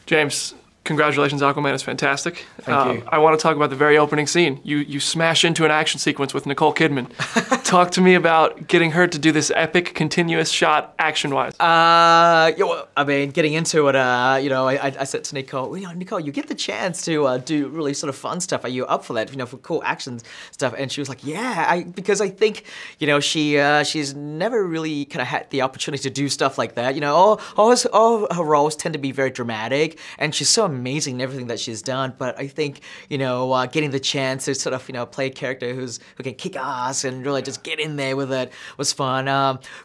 James, congratulations, Aquaman is fantastic. Thank you. I want to talk about the very opening scene. You smash into an action sequence with Nicole Kidman. Talk to me about getting her to do this epic, continuous shot, action-wise. I mean, getting into it, I said to Nicole, Nicole, you get the chance to do really sort of fun stuff. Are you up for that? For cool action stuff? And she was like, yeah, because I think, she's never really kind of had the opportunity to do stuff like that. All her roles tend to be very dramatic, and she's so amazing in everything that she's done. But I think, getting the chance to sort of, play a character who can kick ass and really just get in there with it was fun.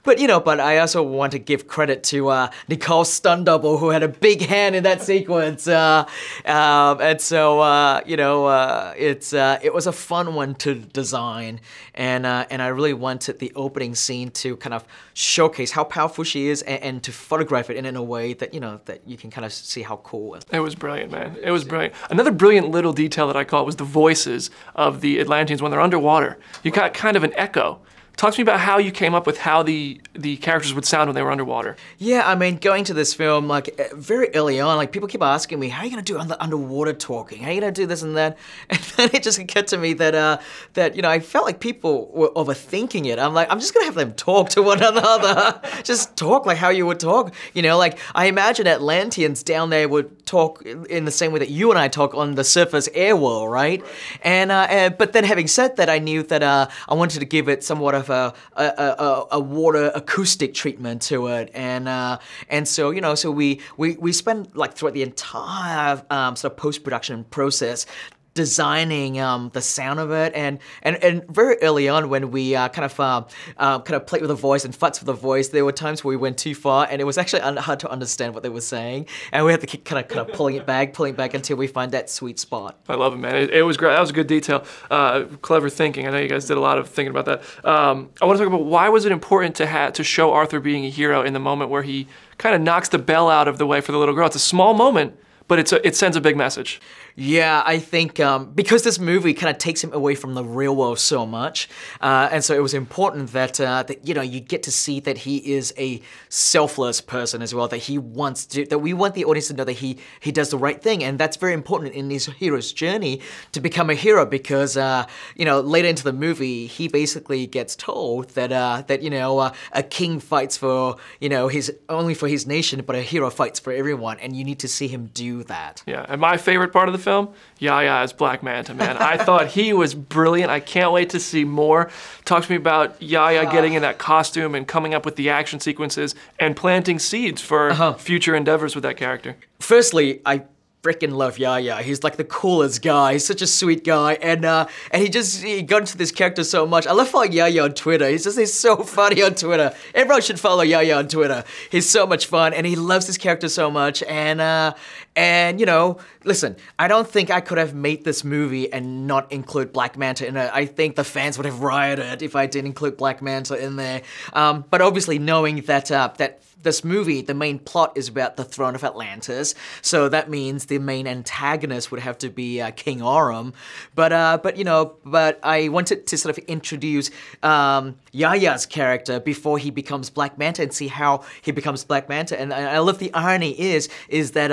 But I also want to give credit to Nicole's stunt double, who had a big hand in that sequence. It was a fun one to design, and I really wanted the opening scene to kind of showcase how powerful she is, and to photograph it in a way that that you can kind of see how cool it is. It was brilliant, man. It was brilliant. Another brilliant little detail that I caught was the voices of the Atlanteans when they're underwater. You got kind of an echo. Talk to me about how you came up with how the characters would sound when they were underwater. Yeah, I mean, going to this film, very early on, people keep asking me, how are you gonna do underwater talking? How are you gonna do this and that? And then it just occurred to me that, I felt like people were overthinking it. I'm like, I'm just gonna have them talk to one another. Just talk like how you would talk. I imagine Atlanteans down there would talk in the same way that you and I talk on the surface air world, right? But then having said that, I knew that I wanted to give it somewhat of a water acoustic treatment to it, and so we spent throughout the entire sort of post-production process designing the sound of it, and very early on when we kind of played with the voice and futzed with the voice, there were times where we went too far, and it was actually hard to understand what they were saying, and we had to keep kind of pulling it back until we find that sweet spot. I love it, man. It was great. That was a good detail. Clever thinking. I know you guys did a lot of thinking about that. I want to talk about why was it important to show Arthur being a hero in the moment where he kind of knocks the bell out of the way for the little girl. It's a small moment, but it sends a big message. Yeah, I think because this movie kind of takes him away from the real world so much, and so it was important that you get to see that he is a selfless person as well. That we want the audience to know that he does the right thing, and that's very important in his hero's journey to become a hero. Because later into the movie, he basically gets told that a king fights for only for his nation, but a hero fights for everyone, and you need to see him do that. Yeah, and my favorite part of the film, Yaya as Black Manta, man. I thought he was brilliant. I can't wait to see more. Talk to me about Yaya getting in that costume and coming up with the action sequences and planting seeds for future endeavors with that character. Firstly, I freaking love Yaya. He's like the coolest guy. He's such a sweet guy, and he got into this character so much. I love following Yaya on Twitter. He's so funny on Twitter. Everyone should follow Yaya on Twitter. He's so much fun, and he loves his character so much. And listen, I don't think I could have made this movie and not include Black Manta in it. I think the fans would have rioted if I didn't include Black Manta in there. But obviously, knowing that this movie, the main plot is about the throne of Atlantis, so that means the main antagonist would have to be King Orm. But I wanted to sort of introduce Yaya's character before he becomes Black Manta and see how he becomes Black Manta. And I love the irony is that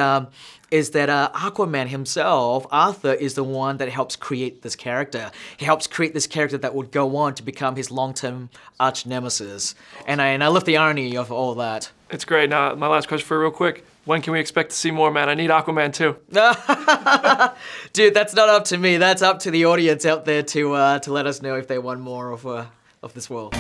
Aquaman himself, Arthur, is the one that helps create this character. He helps create this character that would go on to become his long-term arch nemesis. And I love the irony of all that. It's great. Now, my last question for you real quick. When can we expect to see more, man? I need Aquaman too. Dude, that's not up to me. That's up to the audience out there to let us know if they want more of this world.